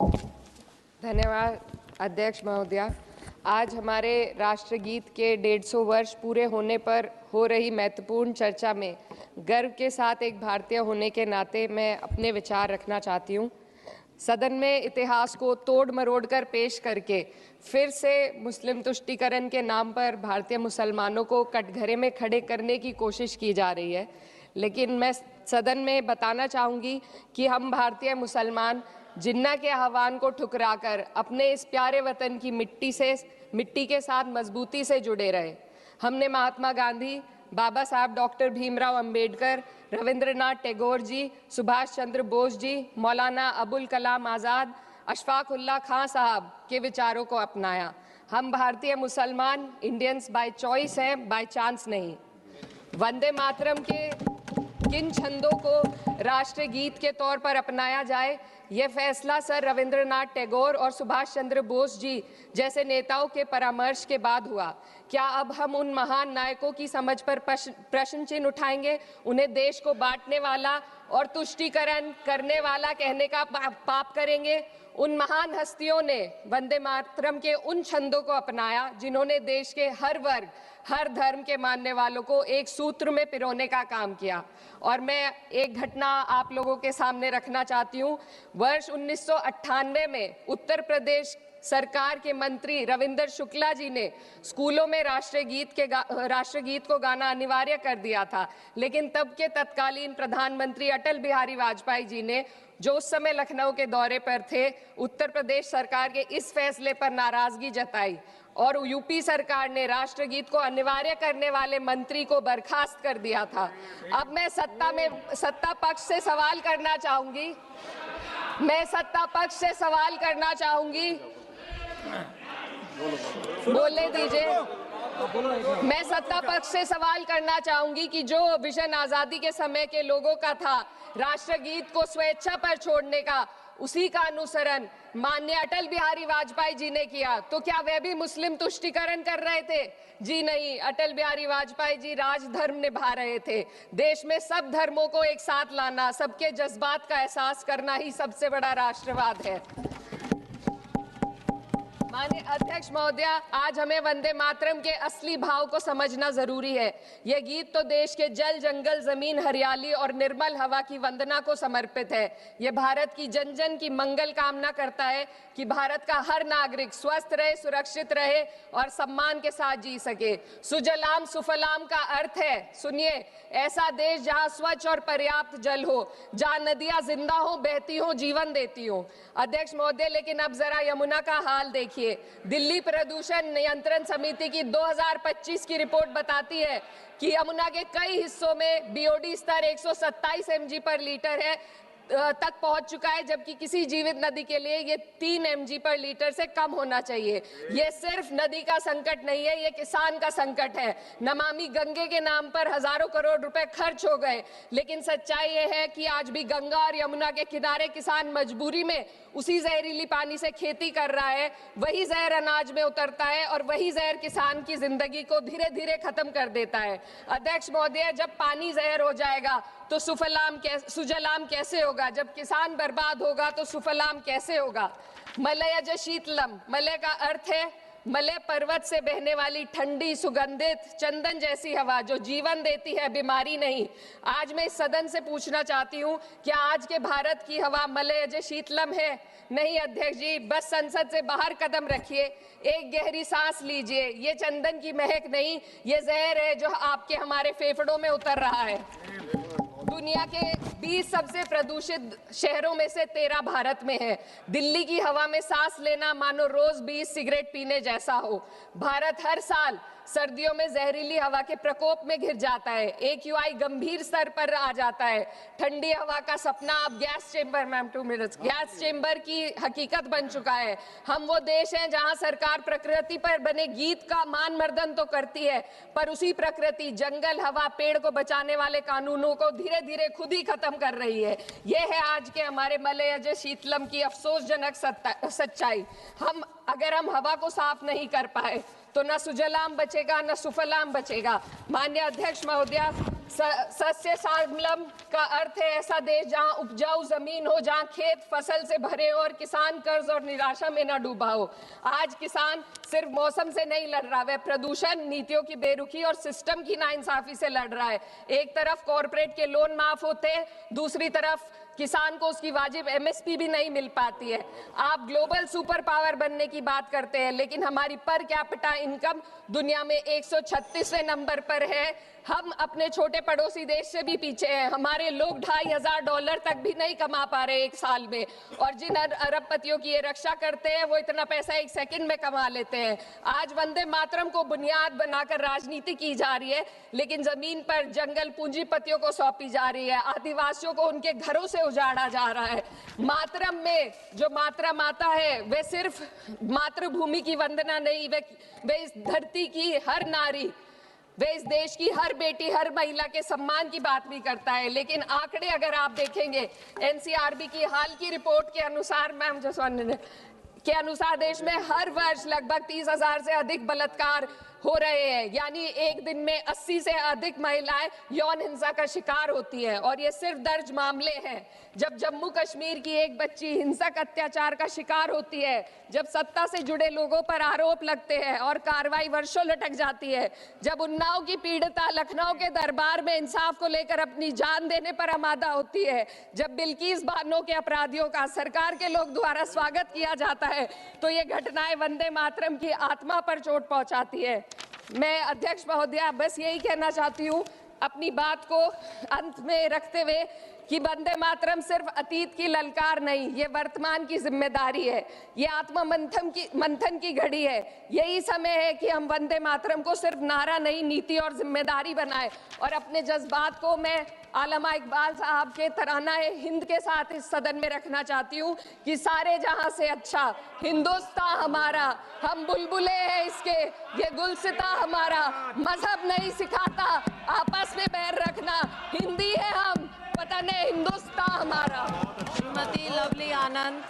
धन्यवाद अध्यक्ष महोदया। आज हमारे राष्ट्रगीत के 150 वर्ष पूरे होने पर हो रही महत्वपूर्ण चर्चा में गर्व के साथ एक भारतीय होने के नाते मैं अपने विचार रखना चाहती हूँ। सदन में इतिहास को तोड़ मरोड़ कर पेश करके फिर से मुस्लिम तुष्टीकरण के नाम पर भारतीय मुसलमानों को कटघरे में खड़े करने की कोशिश की जा रही है। लेकिन मैं सदन में बताना चाहूँगी कि हम भारतीय मुसलमान जिन्ना के आह्वान को ठुकराकर अपने इस प्यारे वतन की मिट्टी के साथ मजबूती से जुड़े रहे। हमने महात्मा गांधी, बाबा साहब डॉक्टर भीमराव अंबेडकर, रविंद्रनाथ टैगोर जी, सुभाष चंद्र बोस जी, मौलाना अबुल कलाम आज़ाद, अशफाक उल्लाह खां साहब के विचारों को अपनाया। हम भारतीय मुसलमान इंडियंस बाय चॉइस हैं, बाय चांस नहीं। वंदे मातरम के किन छंदों को राष्ट्रगीत के तौर पर अपनाया जाए, यह फैसला सर रविंद्रनाथ टैगोर और सुभाष चंद्र बोस जी जैसे नेताओं के परामर्श के बाद हुआ। क्या अब हम उन महान नायकों की समझ पर प्रश्न चिन्ह उठाएंगे? उन्हें देश को बांटने वाला और तुष्टीकरण करने वाला कहने का पाप करेंगे? उन महान हस्तियों ने वंदे मातरम के उन छंदों को अपनाया जिन्होंने देश के हर वर्ग, हर धर्म के मानने वालों को एक सूत्र में पिरोने का काम किया। और मैं एक घटना आप लोगों के सामने रखना चाहती हूँ। वर्ष 1998 में उत्तर प्रदेश सरकार के मंत्री रविंदर शुक्ला जी ने स्कूलों में राष्ट्रगीत को गाना अनिवार्य कर दिया था। लेकिन तब के तत्कालीन प्रधानमंत्री अटल बिहारी वाजपेयी जी ने, जो उस समय लखनऊ के दौरे पर थे, उत्तर प्रदेश सरकार के इस फैसले पर नाराजगी जताई और यूपी सरकार ने राष्ट्रगीत को अनिवार्य करने वाले मंत्री को बर्खास्त कर दिया था। अब मैं सत्ता पक्ष से सवाल करना चाहूंगी। बोलने दीजिए। मैं सत्ता पक्ष से सवाल करना चाहूंगी कि जो विजन आजादी के समय के लोगों का था राष्ट्रगीत को स्वेच्छा पर छोड़ने का, उसी का अनुसरण माननीय अटल बिहारी वाजपेयी जी ने किया, तो क्या वह भी मुस्लिम तुष्टीकरण कर रहे थे? जी नहीं, अटल बिहारी वाजपेयी जी राजधर्म निभा रहे थे। देश में सब धर्मों को एक साथ लाना, सबके जज्बात का एहसास करना ही सबसे बड़ा राष्ट्रवाद है। माननीय अध्यक्ष महोदया, आज हमें वंदे मातरम के असली भाव को समझना जरूरी है। यह गीत तो देश के जल, जंगल, जमीन, हरियाली और निर्मल हवा की वंदना को समर्पित है। यह भारत की जन जन की मंगल कामना करता है कि भारत का हर नागरिक स्वस्थ रहे, सुरक्षित रहे और सम्मान के साथ जी सके। सुजलाम सुफलाम का अर्थ है, सुनिए, ऐसा देश जहां स्वच्छ और पर्याप्त जल हो, जहां नदियां जिंदा हो, बहती हो, जीवन देती हो। अध्यक्ष महोदय, लेकिन अब जरा यमुना का हाल देखिए। दिल्ली प्रदूषण नियंत्रण समिति की 2025 की रिपोर्ट बताती है कि यमुना के कई हिस्सों में बीओडी स्तर 127 mg पर लीटर है तक पहुंच चुका है, जबकि किसी जीवित नदी के लिए ये 3 mg पर लीटर से कम होना चाहिए। ये सिर्फ नदी का संकट नहीं है, ये किसान का संकट है। नमामि गंगे के नाम पर हजारों करोड़ रुपए खर्च हो गए, लेकिन सच्चाई ये है कि आज भी गंगा और यमुना के किनारे किसान मजबूरी में उसी जहरीली पानी से खेती कर रहा है। वही जहर अनाज में उतरता है और वही जहर किसान की जिंदगी को धीरे धीरे खत्म कर देता है। अध्यक्ष महोदय, जब पानी जहर हो जाएगा तो सुजलाम कैसे होगा? जब किसान बर्बाद होगा तो सुफलाम कैसे होगा? मलयज शीतलम, मलय का अर्थ है मलय पर्वत से बहने वाली ठंडी, सुगंधित, चंदन जैसी हवा जो जीवन देती है, बीमारी नहीं। आज मैं इस सदन से पूछना चाहती हूँ, क्या आज के भारत की हवा मलयज शीतलम है? नहीं अध्यक्ष जी, बस संसद से बाहर कदम रखिए, एक गहरी सांस लीजिए। ये चंदन की महक नहीं, ये जहर है जो आपके हमारे फेफड़ों में उतर रहा है। दुनिया के 20 सबसे प्रदूषित शहरों में से 13 भारत में है। दिल्ली की हवा में सांस लेना मानो रोज 20 सिगरेट पीने जैसा हो। भारत हर साल सर्दियों में जहरीली हवा के प्रकोप में घिर जाता है। AQI गंभीर स्तर पर आ जाता है। ठंडी हवा का सपना अब गैस चेंबर की हकीकत बन चुका है। हम वो देश हैं जहां सरकार प्रकृति पर बने गीत का मान मर्दन तो करती है, पर उसी प्रकृति, जंगल, हवा, पेड़ को बचाने वाले कानूनों को धीरे धीरे खुद ही खत्म कर रही है। ये है आज के हमारे मलयज शीतलम की अफसोसजनक सच्चाई। अगर हम हवा को साफ नहीं कर पाए तो न सुजलाम बचेगा न सुफलाम बचेगा। माननीय अध्यक्ष महोदया, सस्य श्यामलम का अर्थ है ऐसा देश जहां उपजाऊ जमीन हो, जहां खेत फसल से भरे हो और किसान कर्ज और निराशा में न डूबा हो। आज किसान सिर्फ मौसम से नहीं लड़ रहा, वह प्रदूषण, नीतियों की बेरुखी और सिस्टम की नाइंसाफी से लड़ रहा है। एक तरफ कॉरपोरेट के लोन माफ होते हैं, दूसरी तरफ किसान को उसकी वाजिब एमएसपी भी नहीं मिल पाती है। आप ग्लोबल सुपर पावर बनने की बात करते हैं, लेकिन हमारी पर कैपिटा इनकम दुनिया में 136वें नंबर पर है। हम अपने छोटे पड़ोसी देश से भी पीछे हैं। हमारे लोग $2,500 तक भी नहीं कमा पा रहे एक साल में, और जिन अरबपतियों की ये रक्षा करते हैं वो इतना पैसा एक सेकंड में कमा लेते हैं। आज वंदे मातरम को बुनियाद बनाकर राजनीति की जा रही है, लेकिन जमीन पर जंगल पूंजीपतियों को सौंपी जा रही है। आदिवासियों को उनके घरों से उजाड़ा जा रहा है। मातरम में जो मात्रा माता है वे सिर्फ मातृभूमि की वंदना नहीं, वे इस धरती की हर नारी, वे इस देश की हर बेटी, हर महिला के सम्मान की बात भी करता है। लेकिन आंकड़े अगर आप देखेंगे, एनसीआरबी की हाल की रिपोर्ट के अनुसार, मैम जसवंत के अनुसार देश में हर वर्ष लगभग 30,000 से अधिक बलात्कार हो रहे हैं। यानी एक दिन में 80 से अधिक महिलाएं यौन हिंसा का शिकार होती हैं, और ये सिर्फ दर्ज मामले हैं। जब जम्मू कश्मीर की एक बच्ची हिंसक अत्याचार का शिकार होती है, जब सत्ता से जुड़े लोगों पर आरोप लगते हैं और कार्रवाई वर्षों लटक जाती है, जब उन्नाव की पीड़िता लखनऊ के दरबार में इंसाफ को लेकर अपनी जान देने पर आमादा होती है, जब बिल्किस बानो के अपराधियों का सरकार के लोग द्वारा स्वागत किया जाता है, तो ये घटनाएं वंदे मातरम की आत्मा पर चोट पहुंचाती है। मैं अध्यक्ष महोदया बस यही कहना चाहती हूँ अपनी बात को अंत में रखते हुए कि वंदे मातरम सिर्फ अतीत की ललकार नहीं, ये वर्तमान की जिम्मेदारी है। ये आत्म मंथन की घड़ी है। यही समय है कि हम वंदे मातरम को सिर्फ नारा नहीं, नीति और जिम्मेदारी बनाए। और अपने जज्बात को मैं आलमा इकबाल साहब के तराना हिंद के साथ इस सदन में रखना चाहती हूँ कि सारे जहां से अच्छा हिंदुस्तान हमारा, हम बुलबुले हैं इसके, ये गुलसिता हमारा, मजहब नहीं सिखाता आपस में बैर रखना, हिंदी है हम, वतन है हिंदुस्तान हमारा। श्रीमती लवली आनंद।